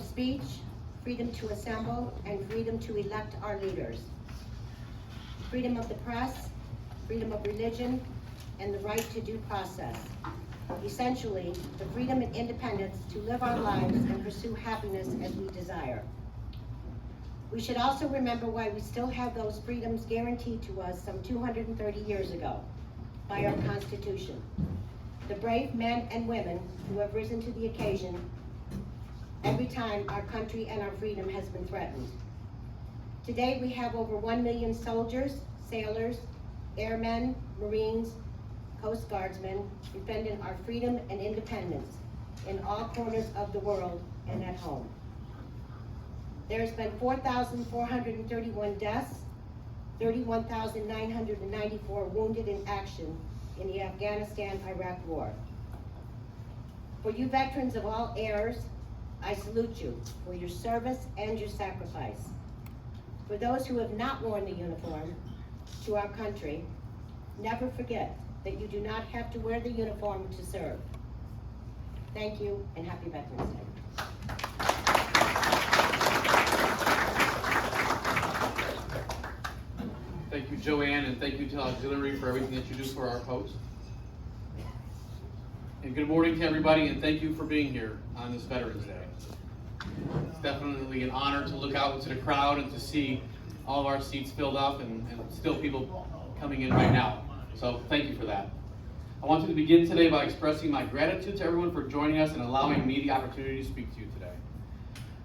of speech, freedom to assemble, and freedom to elect our leaders. Freedom of the press, freedom of religion, and the right to due process. Essentially, the freedom and independence to live our lives and pursue happiness as we desire. We should also remember why we still have those freedoms guaranteed to us some 230 years ago by our Constitution. The brave men and women who have risen to the occasion every time our country and our freedom has been threatened. Today we have over 1 million soldiers, sailors, airmen, Marines, Coast Guardsmen defending our freedom and independence in all corners of the world and at home. There's been 4,431 deaths, 31,994 wounded in action in the Afghanistan-Iraq war. For you veterans of all eras, I salute you for your service and your sacrifice. For those who have not worn the uniform to our country, never forget that you do not have to wear the uniform to serve. Thank you, and happy Veterans Day. Thank you, Joanne, and thank you to Auxiliary for everything that you do for our post. And good morning to everybody, and thank you for being here on this Veterans Day. It's definitely an honor to look out into the crowd and to see all of our seats filled up and still people coming in right now. So thank you for that. I want to begin today by expressing my gratitude to everyone for joining us and allowing me the opportunity to speak to you today.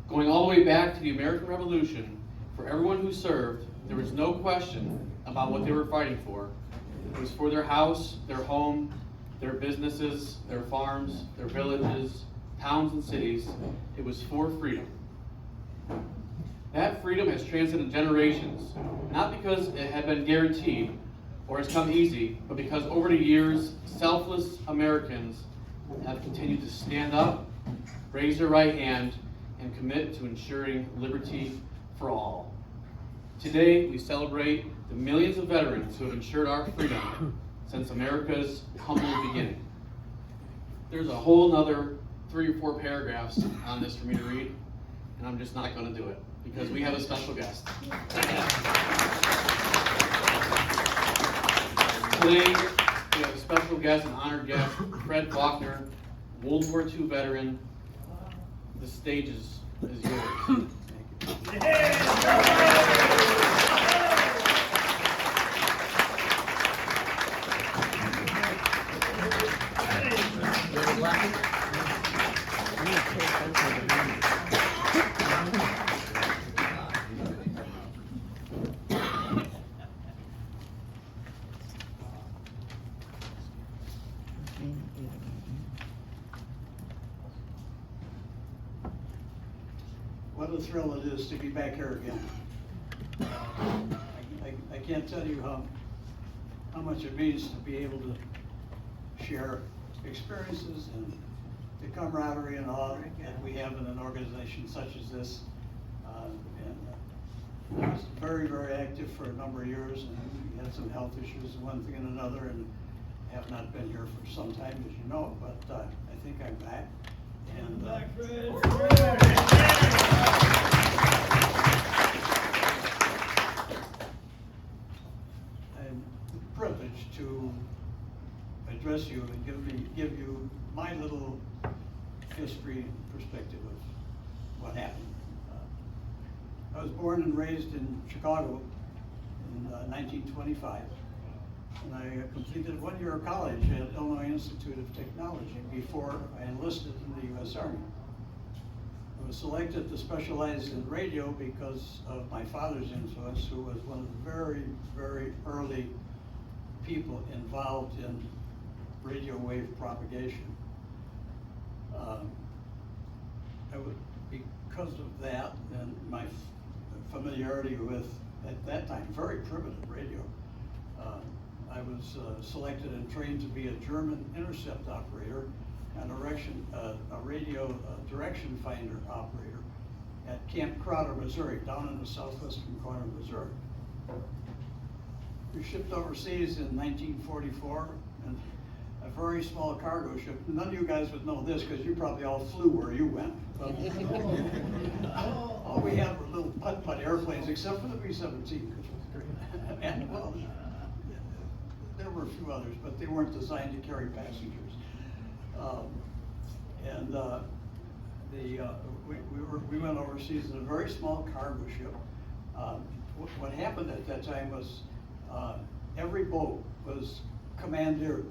Going all the way back to the American Revolution, for everyone who served, there was no question about what they were fighting for. It was for their house, their home, their businesses, their farms, their villages, towns and cities. It was for freedom. That freedom has transcended generations, not because it had been guaranteed or has come easy, but because over the years, selfless Americans have continued to stand up, raise their right hand, and commit to ensuring liberty for all. Today, we celebrate the millions of veterans who have ensured our freedom since America's humble beginning. There's a whole nother 3 or 4 paragraphs on this for me to read, and I'm just not going to do it because we have a special guest. Today, we have a special guest, an honored guest, Fred Faulkner, World War II veteran. The stage is yours. What a thrill it is to be back here again. I can't tell you how much it means to be able to share experiences and the camaraderie and all that we have in an organization such as this. I was very, very active for a number of years, and we had some health issues, one thing and another, and have not been here for some time, as you know, but I think I'm back. And I'm privileged to address you and give you my little history and perspective of what happened. I was born and raised in Chicago in 1925, and I completed 1 year of college at Illinois Institute of Technology before I enlisted in the U.S. Army. I was selected to specialize in radio because of my father's influence, who was one of the very, very early people involved in radio wave propagation. Because of that and my familiarity with, at that time, very primitive radio, I was selected and trained to be a German intercept operator and a radio direction finder operator at Camp Crowder, Missouri, down in the southwestern corner of Missouri. We shipped overseas in 1944, and a very small cargo ship. None of you guys would know this because you probably all flew where you went. But all we had were little putt-putt airplanes, except for the B-17, which was great. And well, there were a few others, but they weren't designed to carry passengers. We went overseas in a very small cargo ship. What happened at that time was every boat was commandeered,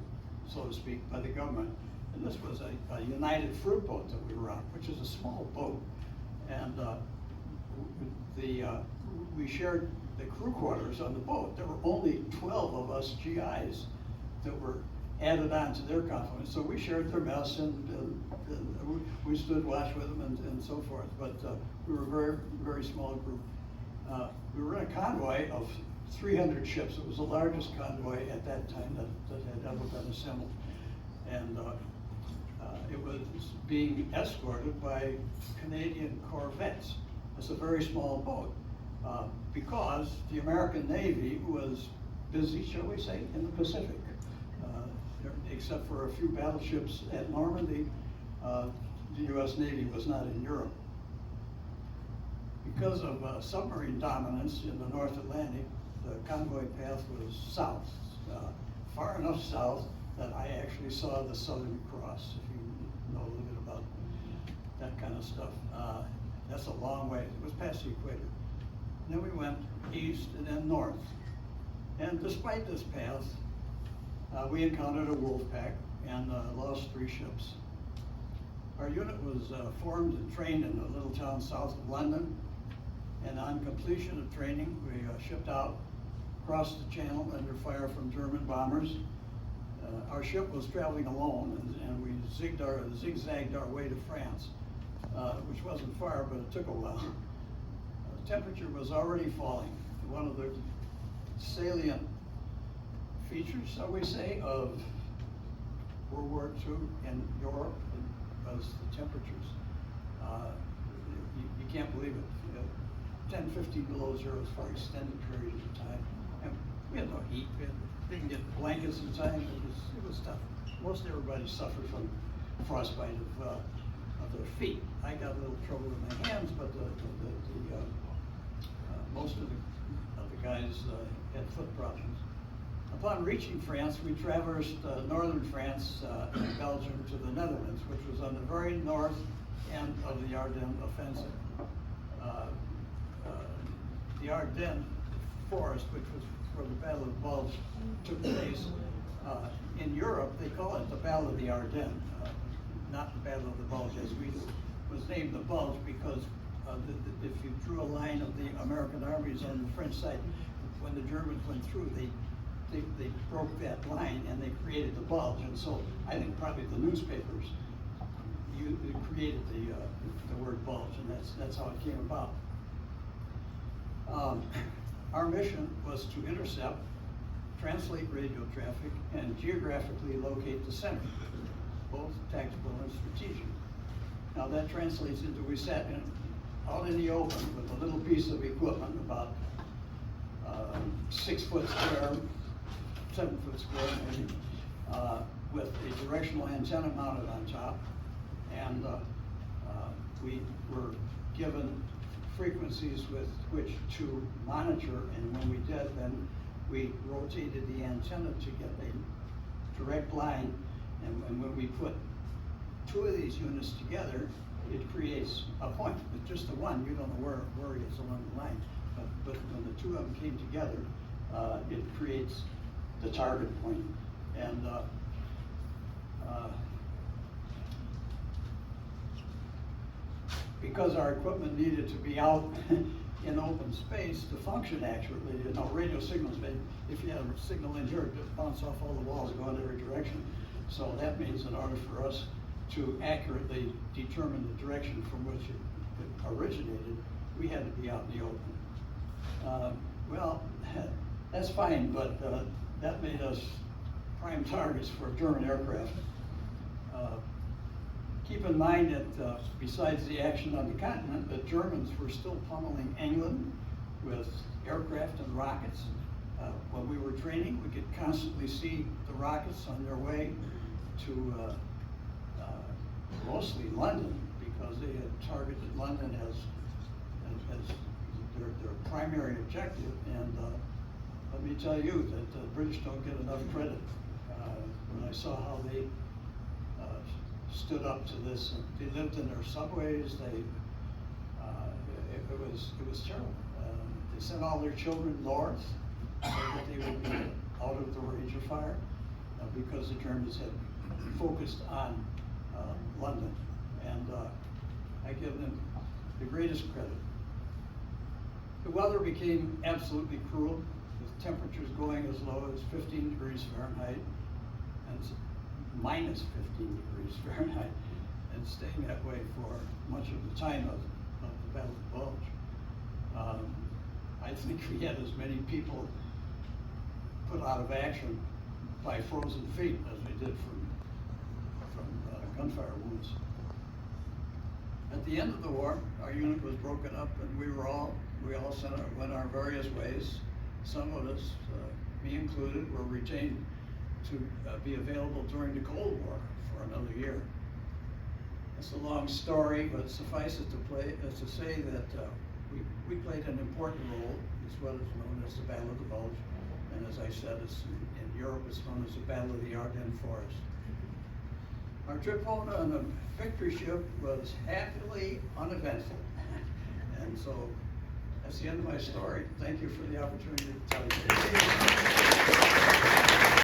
so to speak, by the government. And this was a United Fruit boat that we were on, which is a small boat. And we shared the crew quarters on the boat. There were only 12 of us GIs that were added on to their complement. So we shared their mess and we stood watch with them and so forth. But we were a very, very small group. We were in a convoy of 300 ships. It was the largest convoy at that time that had ever been assembled. And it was being escorted by Canadian corvettes. It's a very small boat because the American Navy was busy, shall we say, in the Pacific. Except for a few battleships at Normandy, the U.S. Navy was not in Europe. Because of submarine dominance in the North Atlantic, the convoy path was south, far enough south that I actually saw the Southern Cross, if you know a little bit about that kind of stuff. That's a long way. It was past the equator. And then we went east and then north. And despite this path, we encountered a wolf pack and lost 3 ships. Our unit was formed and trained in a little town south of London. And on completion of training, we shipped out, crossed the channel under fire from German bombers. Our ship was traveling alone, and we zigzagged our way to France, which wasn't far, but it took a while. The temperature was already falling. One of the salient features, shall we say, of World War II in Europe was the temperatures. You can't believe it. 10, 15 below zero for extended periods of time. And we had no heat. We didn't get blankets in time. It was tough. Most everybody suffered from frostbite of their feet. I got a little trouble with my hands, but most of the guys had foot problems. Upon reaching France, we traversed northern France and Belgium to the Netherlands, which was on the very north end of the Ardennes offensive. The Ardennes forest, which was where the Battle of the Bulge took place, in Europe they call it the Battle of the Ardennes, not the Battle of the Bulge as we do. It was named the Bulge because if you drew a line of the American armies on the French side, when the Germans went through, they broke that line and they created the bulge. And so I think probably the newspapers created the word bulge, and that's how it came about. Our mission was to intercept, translate radio traffic, and geographically locate the center, both tactical and strategic. Now that translates into, we sat out in the open with a little piece of equipment about 6 foot square, 7 foot square maybe, with a directional antenna mounted on top. And we were given frequencies with which to monitor, and when we did, then we rotated the antenna to get a direct line, and when we put 2 of these units together, it creates a point. With just the one, you don't know where it is along the line, but when the 2 of them came together, it creates the target point. And because our equipment needed to be out in open space to function accurately, radio signals, if you had a signal in here, it would bounce off all the walls, go in every direction. So that means in order for us to accurately determine the direction from which it originated, we had to be out in the open. Well, that's fine, but that made us prime targets for German aircraft. Keep in mind that besides the action on the continent, the Germans were still pummeling England with aircraft and rockets. When we were training, we could constantly see the rockets on their way to mostly London, because they had targeted London as their primary objective. And let me tell you that the British don't get enough credit. When I saw how they stood up to this, and they lived in their subways, it was terrible. They sent all their children north so that they would be out of the range of fire, because the Germans had focused on London. And I give them the greatest credit. The weather became absolutely cruel, with temperatures going as low as 15 degrees Fahrenheit and minus 15 degrees Fahrenheit, and staying that way for much of the time of the Battle of the Bulge. I think we had as many people put out of action by frozen feet as we did from gunfire wounds. At the end of the war, our unit was broken up, and we all went our various ways. Some of us, me included, were retained to be available during the Cold War for another year. It's a long story, but suffice it to say that we played an important role. It's what is known as the Battle of the Bulge, and as I said, in Europe it's known as the Battle of the Ardennes Forest. Our trip home on the victory ship was happily uneventful. And so that's the end of my story. Thank you for the opportunity to tell you.